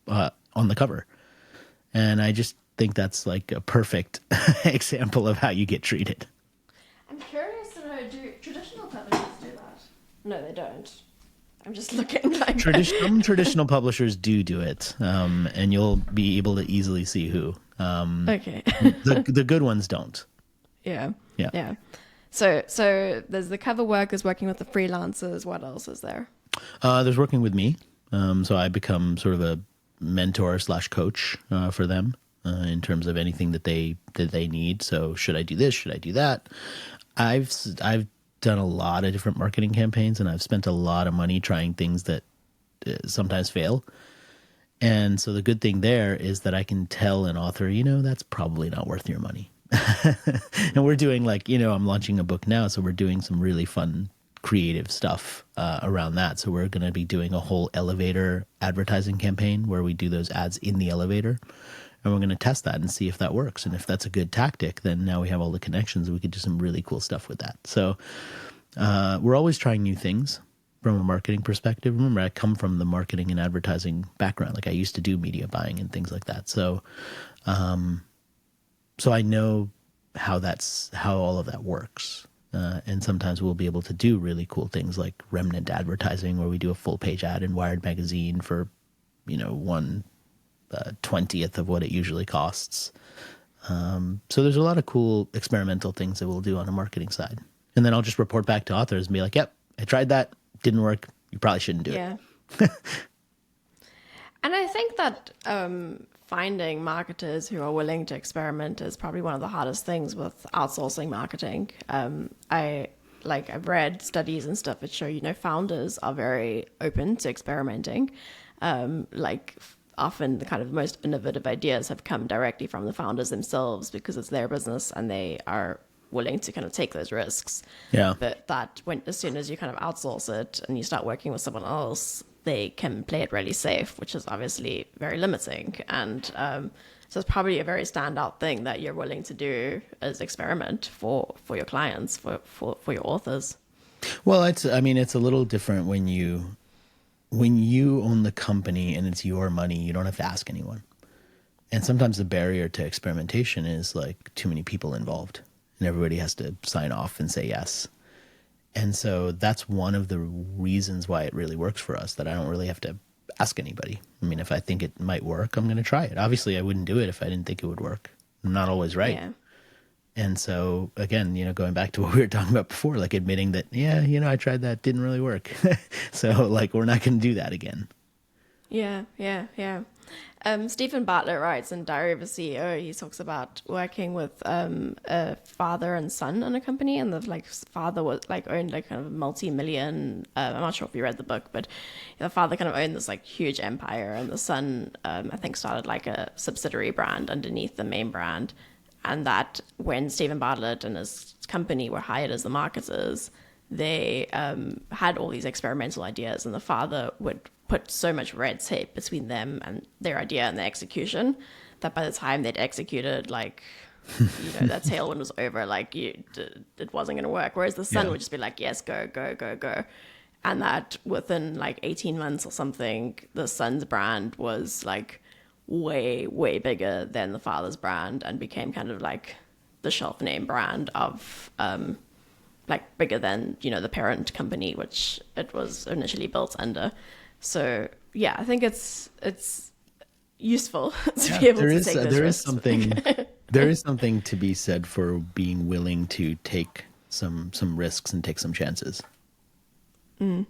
on the cover. And I just think that's like a perfect example of how you get treated. I'm curious to know, do traditional publishers do that? No, they don't. I'm just looking like Some traditional publishers do it, and you'll be able to easily see who. okay. The good ones don't. Yeah. Yeah. So there's the cover workers working with the freelancers. What else is there? There's working with me. So I become sort of a mentor / coach for them in terms of anything that they need. So should I do this? Should I do that? I've done a lot of different marketing campaigns, and I've spent a lot of money trying things that sometimes fail. And so the good thing there is that I can tell an author, that's probably not worth your money. And we're doing I'm launching a book now, so we're doing some really fun creative stuff around that. So we're going to be doing a whole elevator advertising campaign where we do those ads in the elevator, and we're going to test that and see if that works. And if that's a good tactic, then now we have all the connections and we could do some really cool stuff with that. So we're always trying new things from a marketing perspective. Remember, I come from the marketing and advertising background. Like I used to do media buying and things like that. So so I know how all of that works. And sometimes we'll be able to do really cool things like remnant advertising, where we do a full page ad in Wired magazine for, 1/20th of what it usually costs. So there's a lot of cool experimental things that we'll do on the marketing side. And then I'll just report back to authors and be like, yep, I tried that. Didn't work. You probably shouldn't do it. And I think that finding marketers who are willing to experiment is probably one of the hardest things with outsourcing marketing. I've read studies and stuff that show, founders are very open to experimenting. Often the kind of most innovative ideas have come directly from the founders themselves because it's their business and they are willing to kind of take those risks. Yeah. But as soon as you kind of outsource it and you start working with someone else, they can play it really safe, which is obviously very limiting. And so it's probably a very standout thing that you're willing to do as experiment for your clients, for your authors. Well, it's a little different when you own the company and it's your money. You don't have to ask anyone. And sometimes the barrier to experimentation is like too many people involved and everybody has to sign off and say yes. And so that's one of the reasons why it really works for us, that I don't really have to ask anybody. I mean, if I think it might work, I'm going to try it. Obviously, I wouldn't do it if I didn't think it would work. I'm not always right. Yeah. And so, again, going back to what we were talking about before, like admitting that, I tried that, didn't really work. So, we're not going to do that again. Yeah. Stephen Bartlett writes in Diary of a CEO, he talks about working with a father and son in a company, and the father was owned kind of a multi-million, I'm not sure if you read the book, but the father kind of owned this huge empire, and the son I think started a subsidiary brand underneath the main brand. And that when Stephen Bartlett and his company were hired as the marketers, they had all these experimental ideas, and the father would put so much red tape between them and their idea and their execution that by the time they'd executed, that tailwind was over, it wasn't going to work. Whereas the son would just be like, yes, go. And that within 18 months or something, the son's brand was way, way bigger than the father's brand and became kind of the shelf name brand of bigger than, the parent company, which it was initially built under. So yeah, I think it's useful to be able to take those risks. There is something to be said for being willing to take some risks and take some chances. And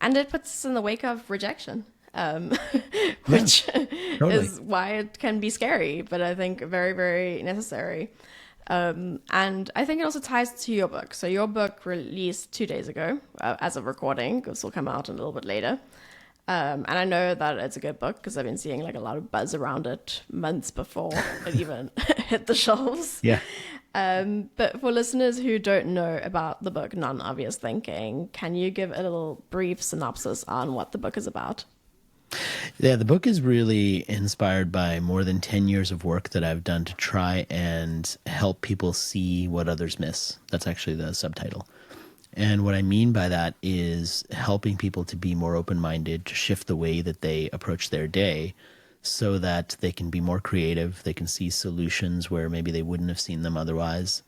it puts us in the wake of rejection, which totally. is why it can be scary, but I think very, very necessary. And I think it also ties to your book. So your book released 2 days ago, as of recording. This will come out a little bit later. And I know that it's a good book because I've been seeing like a lot of buzz around it months before it even hit the shelves. Yeah. But for listeners who don't know about the book, Non-Obvious Thinking, can you give a little brief synopsis on what the book is about? Yeah, the book is really inspired by more than 10 years of work that I've done to try and help people see what others miss. That's actually the subtitle. And what I mean by that is helping people to be more open-minded, to shift the way that they approach their day so that they can be more creative, they can see solutions where maybe they wouldn't have seen them otherwise,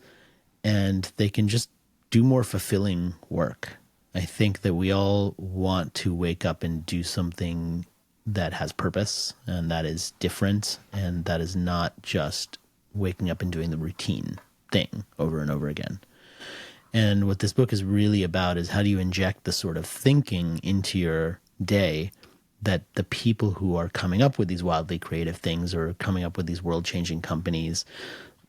and they can just do more fulfilling work. I think that we all want to wake up and do something that has purpose and that is different and that is not just waking up and doing the routine thing over and over again. And what this book is really about is how do you inject the sort of thinking into your day that the people who are coming up with these wildly creative things or coming up with these world-changing companies,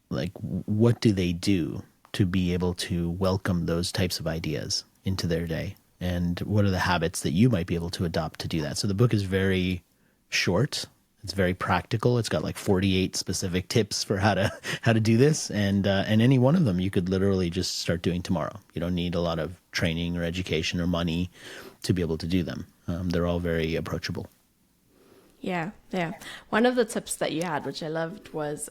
like what do they do to be able to welcome those types of ideas into their day? And what are the habits that you might be able to adopt to do that? So the book is very short. It's very practical. It's got like 48 specific tips for how to do this, and any one of them you could literally just start doing tomorrow. You don't need a lot of training or education or money to be able to do them. They're all very approachable. Yeah. One of the tips that you had, which I loved, was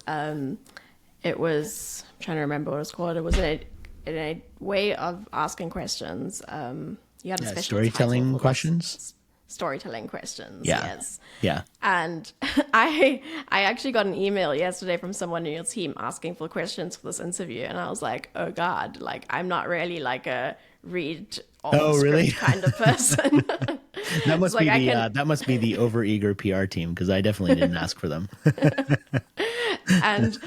it was, I'm trying to remember what it was called. It was a way of asking questions. You had a special storytelling title for questions. this. Storytelling questions. Yeah. Yes. Yeah. And I actually got an email yesterday from someone in your team asking for questions for this interview, and I was like, oh God, like I'm not really like a read all the script really? kind of person. That must like be that must be the overeager PR team, because I definitely didn't ask for them. And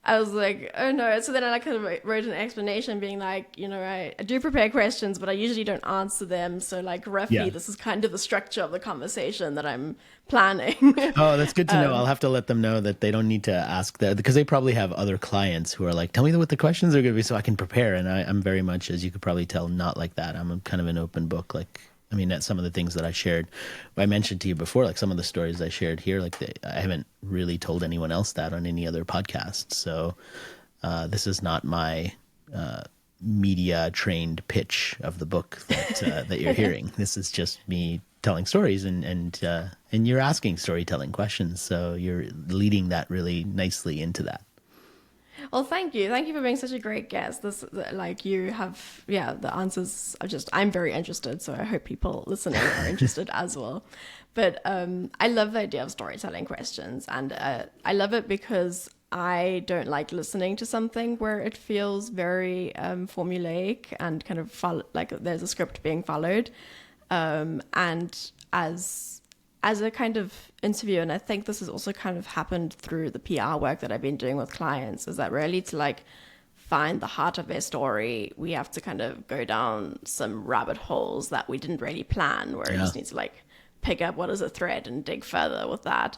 I was like, oh no. So then I like kind of wrote an explanation being like, you know, I do prepare questions, but I usually don't answer them. So like roughly this is kind of the structure of the conversation that I'm planning. Oh, that's good to know. I'll have to let them know that they don't need to ask that, because they probably have other clients who are like, tell me what the questions are going to be so I can prepare. And I'm very much, as you could probably tell, not like that. I'm kind of an open book. Like, I mean, that's some of the things that I shared. I mentioned to you before, like some of the stories I shared here, like I haven't really told anyone else that on any other podcast. So this is not my media trained pitch of the book that you're hearing. This is just me telling stories, and you're asking storytelling questions. So you're leading that really nicely into that. Well, thank you. Thank you for being such a great guest. Like you have, the answers are just, I'm very interested. So I hope people listening are interested as well. But I love the idea of storytelling questions. And I love it because I don't like listening to something where it feels very formulaic and kind of like there's a script being followed. And as a kind of interview, and I think this has also kind of happened through the PR work that I've been doing with clients, is that really to like find the heart of their story, we have to kind of go down some rabbit holes that we didn't really plan, where you just need to like pick up what is a thread and dig further with that.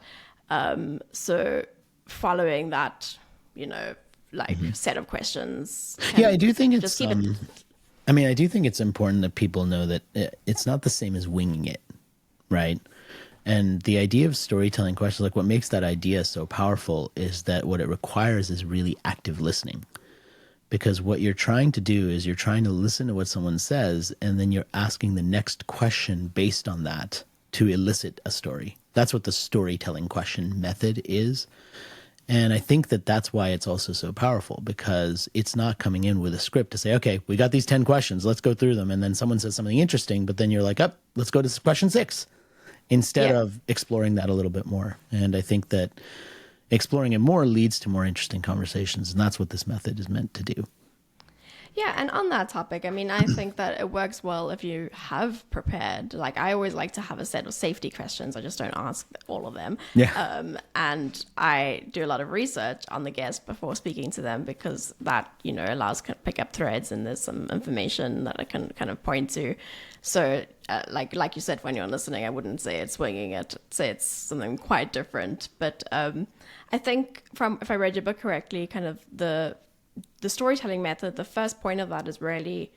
So following that, you know, like set of questions. I do think it's, keep it. I do think it's important that people know that it's not the same as winging it, right? And the idea of storytelling questions, like what makes that idea so powerful is that what it requires is really active listening. Because what you're trying to do is you're trying to listen to what someone says, and then you're asking the next question based on that to elicit a story. That's what the storytelling question method is. And I think that that's why it's also so powerful, because it's not coming in with a script to say, okay, we got these 10 questions, let's go through them. And then someone says something interesting, but then you're like, let's go to question 6. Instead of exploring that a little bit more. And I think that exploring it more leads to more interesting conversations. And that's what this method is meant to do. Yeah, and on that topic, I mean, I think that it works well if you have prepared. Like, I always like to have a set of safety questions. I just don't ask all of them. Yeah. And I do a lot of research on the guest before speaking to them, because that, you know, allows to pick up threads, and there's some information that I can kind of point to. So, like you said, when you're listening, I wouldn't say it's winging it. I'd say it's something quite different. But I think if I read your book correctly, kind of the the storytelling method, the first point of that is really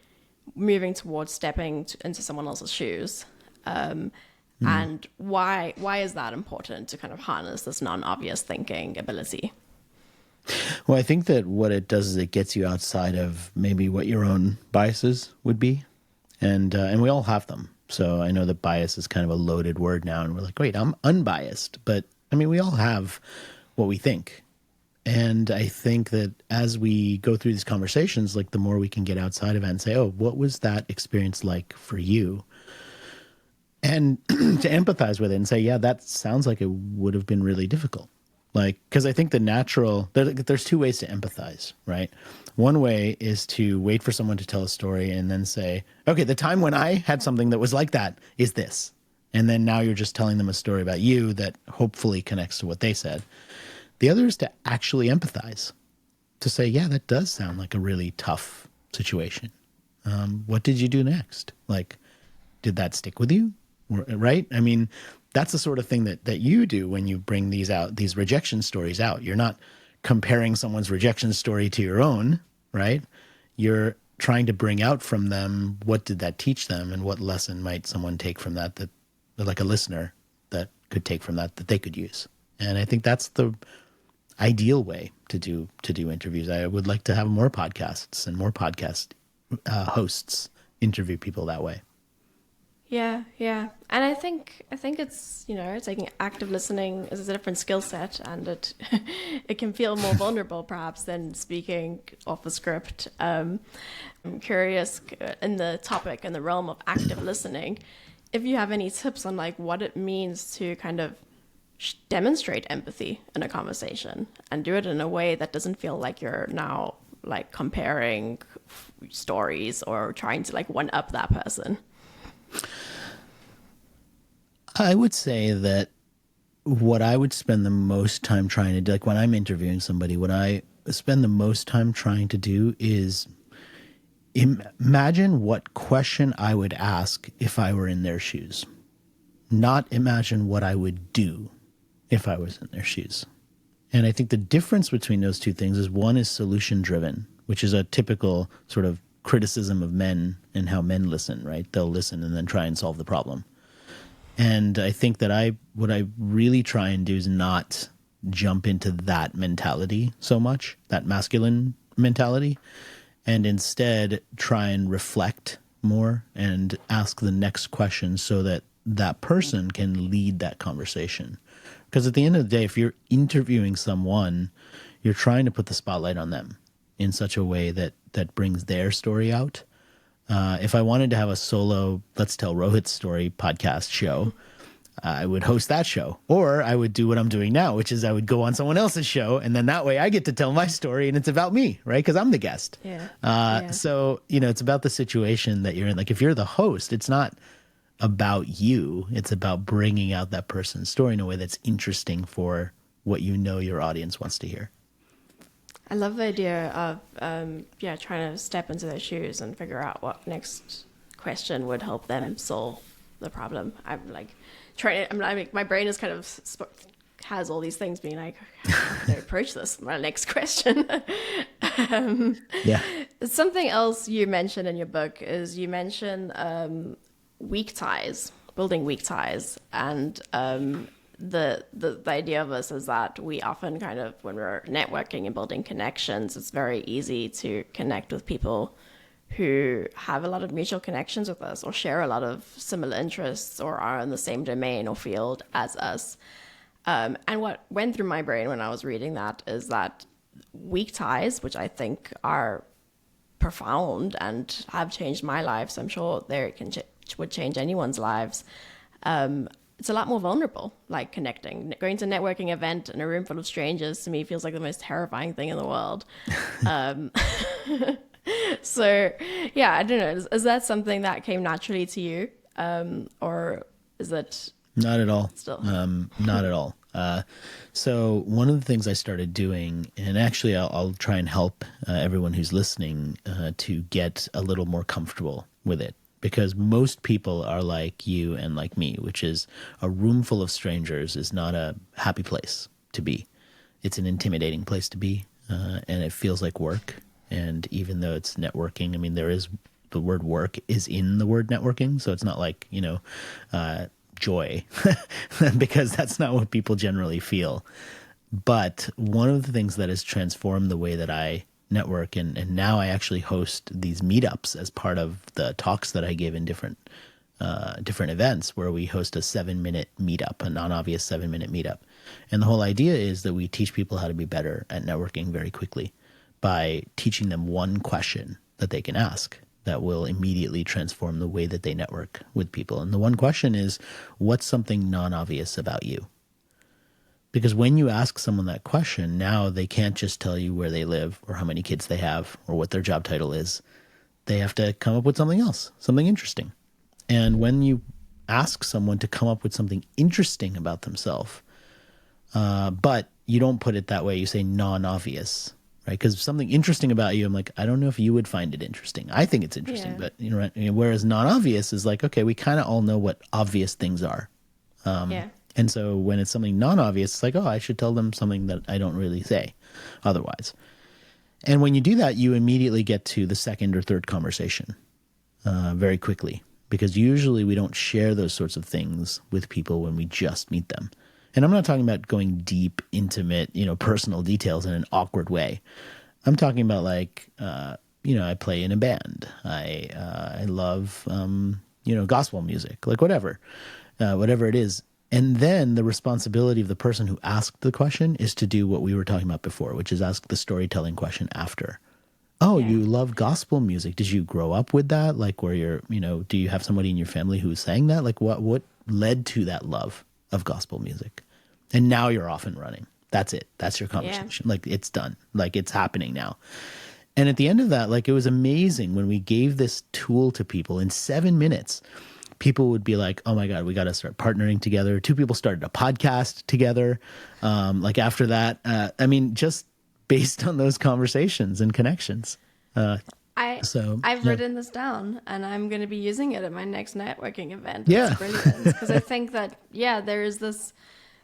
moving towards into someone else's shoes. And why is that important to kind of harness this non-obvious thinking ability? Well, I think that what it does is it gets you outside of maybe what your own biases would be. And we all have them. So I know that bias is kind of a loaded word now. And we're like, wait, I'm unbiased. But I mean, we all have what we think. And I think that as we go through these conversations, like the more we can get outside of it and say, oh, what was that experience like for you? And to empathize with it and say, yeah, that sounds like it would have been really difficult. Like, because I think there's two ways to empathize, right? One way is to wait for someone to tell a story and then say, okay, the time when I had something that was like that is this. And then now you're just telling them a story about you that hopefully connects to what they said. The other is to actually empathize, to say, yeah, that does sound like a really tough situation. What did you do next? Like, did that stick with you? Right? I mean, that's the sort of thing that you do when you bring these rejection stories out. You're not comparing someone's rejection story to your own, right? You're trying to bring out from them, what did that teach them, and what lesson might someone take from that like a listener that could take from that they could use. And I think that's the ideal way to do interviews. I would like to have more podcasts and more podcast hosts interview people that way. Yeah. And I think it's, taking active listening is a different skill set, and it can feel more vulnerable perhaps than speaking off the script. I'm curious in the topic and the realm of active listening, if you have any tips on like what it means to kind of demonstrate empathy in a conversation and do it in a way that doesn't feel like you're now like comparing stories or trying to like one up that person. I would say that what I would spend the most time trying to do, like when I'm interviewing somebody, what I spend the most time trying to do is imagine what question I would ask if I were in their shoes, not imagine what I would do if I was in their shoes. And I think the difference between those two things is one is solution driven, which is a typical sort of criticism of men and how men listen, right? They'll listen and then try and solve the problem. And I think that what I really try and do is not jump into that mentality so much, that masculine mentality, and instead try and reflect more and ask the next question so that that person can lead that conversation. Because at the end of the day, if you're interviewing someone, you're trying to put the spotlight on them in such a way that brings their story out. If I wanted to have a solo Let's Tell Rohit's Story podcast show, I would host that show. Or I would do what I'm doing now, which is I would go on someone else's show, and then that way I get to tell my story and it's about me, right? Because I'm the guest. Yeah. So, it's about the situation that you're in. Like if you're the host, it's not about you. It's about bringing out that person's story in a way that's interesting for what your audience wants to hear. I love the idea of trying to step into their shoes and figure out what next question would help them solve the problem. I'm like my brain is kind of has all these things being like, how do I approach this? My next question. Yeah. Something else you mentioned in your book is you mention weak ties, building weak ties, and the idea of us is that we often kind of, when we're networking and building connections, it's very easy to connect with people who have a lot of mutual connections with us or share a lot of similar interests or are in the same domain or field as us. And what went through my brain when I was reading that is that weak ties, which I think are profound and have changed my life, so I'm sure would change anyone's lives, it's a lot more vulnerable, like connecting. Going to a networking event in a room full of strangers, to me, feels like the most terrifying thing in the world. So, yeah, I don't know. Is that something that came naturally to you? Or is it... Not at all. Still? Not at all. So one of the things I started doing, and actually I'll try and help everyone who's listening to get a little more comfortable with it. Because most people are like you and like me, which is a room full of strangers is not a happy place to be. It's an intimidating place to be, and it feels like work. And even though it's networking, I mean, the word work is in the word networking. So it's not like, joy, because that's not what people generally feel. But one of the things that has transformed the way that I network, and now I actually host these meetups as part of the talks that I give in different events, where we host a 7-minute meetup, a non-obvious 7-minute meetup. And the whole idea is that we teach people how to be better at networking very quickly by teaching them one question that they can ask that will immediately transform the way that they network with people. And the one question is, what's something non-obvious about you? Because when you ask someone that question, now they can't just tell you where they live or how many kids they have or what their job title is. They have to come up with something else, something interesting. And when you ask someone to come up with something interesting about themselves, but you don't put it that way, you say non-obvious, right? Because something interesting about you, I'm like, I don't know if you would find it interesting. I think it's interesting, Yeah. but right? Whereas non-obvious is like, okay, we kind of all know what obvious things are. Yeah. And so when it's something non-obvious, it's like, oh, I should tell them something that I don't really say otherwise. And when you do that, you immediately get to the second or third conversation very quickly, because usually we don't share those sorts of things with people when we just meet them. And I'm not talking about going deep, intimate, personal details in an awkward way. I'm talking about like, I play in a band. I love, gospel music, like whatever it is. And then the responsibility of the person who asked the question is to do what we were talking about before, which is ask the storytelling question after. Oh, Yeah. you love gospel music. Did you grow up with that? Like, where do you have somebody in your family who sang that? Like, what led to that love of gospel music? And now you're off and running. That's it. That's your conversation. Like, it's done. Like, it's happening now. And at the end of that, like, it was amazing when we gave this tool to people in 7 minutes. People would be like, oh my God, we got to start partnering together. 2 people started a podcast together. Like after that, just based on those conversations and connections. I've Yeah. written this down, and I'm going to be using it at my next networking event. Yeah. It's brilliant, because I think that there's this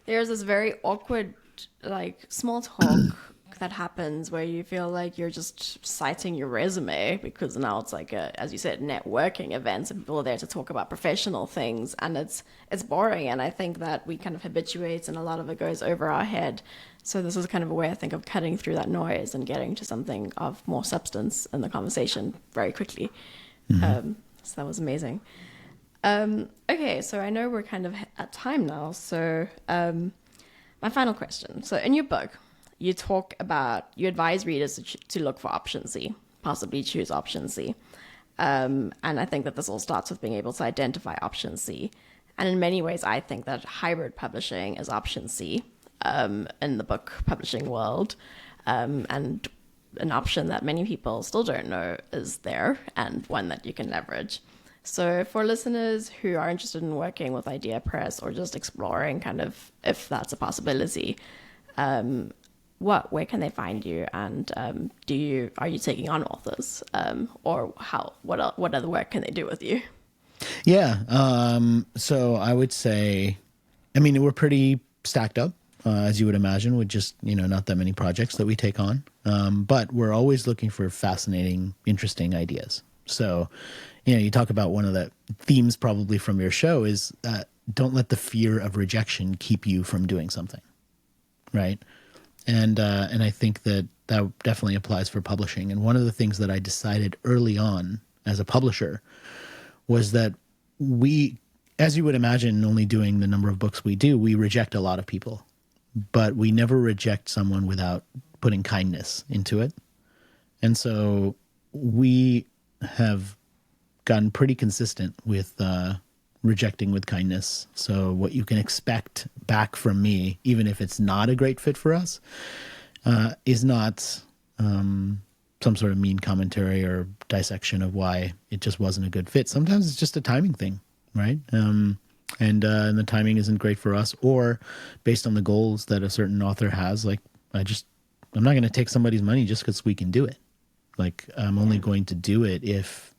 very awkward, like, small talk that happens where you feel like you're just citing your resume, because now it's like as you said, networking events, and people are there to talk about professional things, and it's boring. And I think that we kind of habituate, and a lot of it goes over our head. So this is kind of a way, I think, of cutting through that noise and getting to something of more substance in the conversation very quickly. So that was amazing. Okay, so I know we're kind of at time now. So my final question. So in your book, you advise readers to look for option C, possibly choose option C. And I think that this all starts with being able to identify option C. And in many ways, I think that hybrid publishing is option C in the book publishing world. And an option that many people still don't know is there, and one that you can leverage. So for listeners who are interested in working with Idea Press, or just exploring kind of if that's a possibility, where can they find you? And are you taking on authors, or what other work can they do with you? Yeah. So I would say, we're pretty stacked up, as you would imagine, with just, not that many projects that we take on. But we're always looking for fascinating, interesting ideas. So, you talk about one of the themes probably from your show is don't let the fear of rejection keep you from doing something. Right. And I think that definitely applies for publishing. And one of the things that I decided early on as a publisher was that we, as you would imagine, only doing the number of books we do, we reject a lot of people, but we never reject someone without putting kindness into it. And so we have gotten pretty consistent with rejecting with kindness. So what you can expect back from me, even if it's not a great fit for us, is not some sort of mean commentary or dissection of why it just wasn't a good fit. Sometimes it's just a timing thing, right? And the timing isn't great for us, or based on the goals that a certain author has. Like, I'm not going to take somebody's money just because we can do it. Like, I'm only going to do it if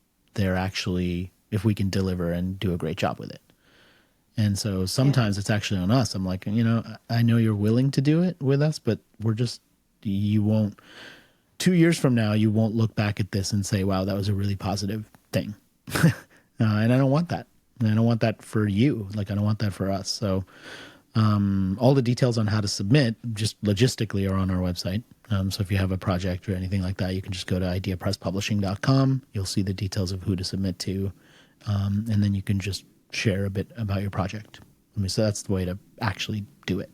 if we can deliver and do a great job with it. And so sometimes it's actually on us. I'm like, I know you're willing to do it with us, but you won't 2 years from now, you won't look back at this and say, wow, that was a really positive thing. And I don't want that. And I don't want that for you. Like, I don't want that for us. So all the details on how to submit just logistically are on our website. So if you have a project or anything like that, you can just go to ideapresspublishing.com. You'll see the details of who to submit to. And then you can just share a bit about your project. I mean, so that's the way to actually do it.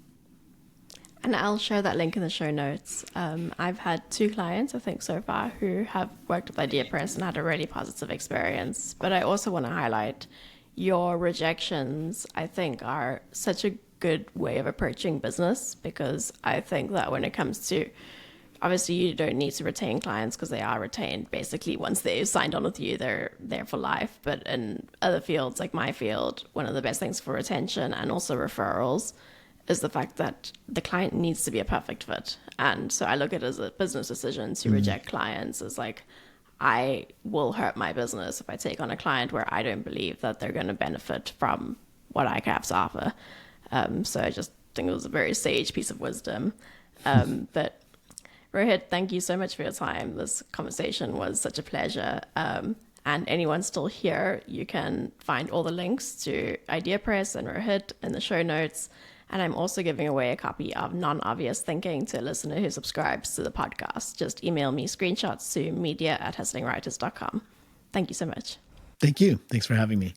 And I'll share that link in the show notes. I've had 2 clients, I think, so far who have worked with IdeaPress and had a really positive experience. But I also want to highlight your rejections, I think, are such a good way of approaching business, because I think that when it comes to, obviously you don't need to retain clients because they are retained basically once they've signed on with you, they're there for life. But in other fields like my field, one of the best things for retention and also referrals is the fact that the client needs to be a perfect fit. And so I look at it as a business decision to reject clients as like, I will hurt my business if I take on a client where I don't believe that they're going to benefit from what I have to offer. So I just think it was a very sage piece of wisdom. But Rohit, thank you so much for your time. This conversation was such a pleasure. And anyone still here, you can find all the links to IdeaPress and Rohit in the show notes. And I'm also giving away a copy of Non-Obvious Thinking to a listener who subscribes to the podcast. Just email me screenshots to media@hustlingwriters.com. Thank you so much. Thank you. Thanks for having me.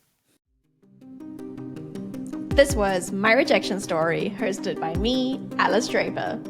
This was My Rejection Story, hosted by me, Alice Draper.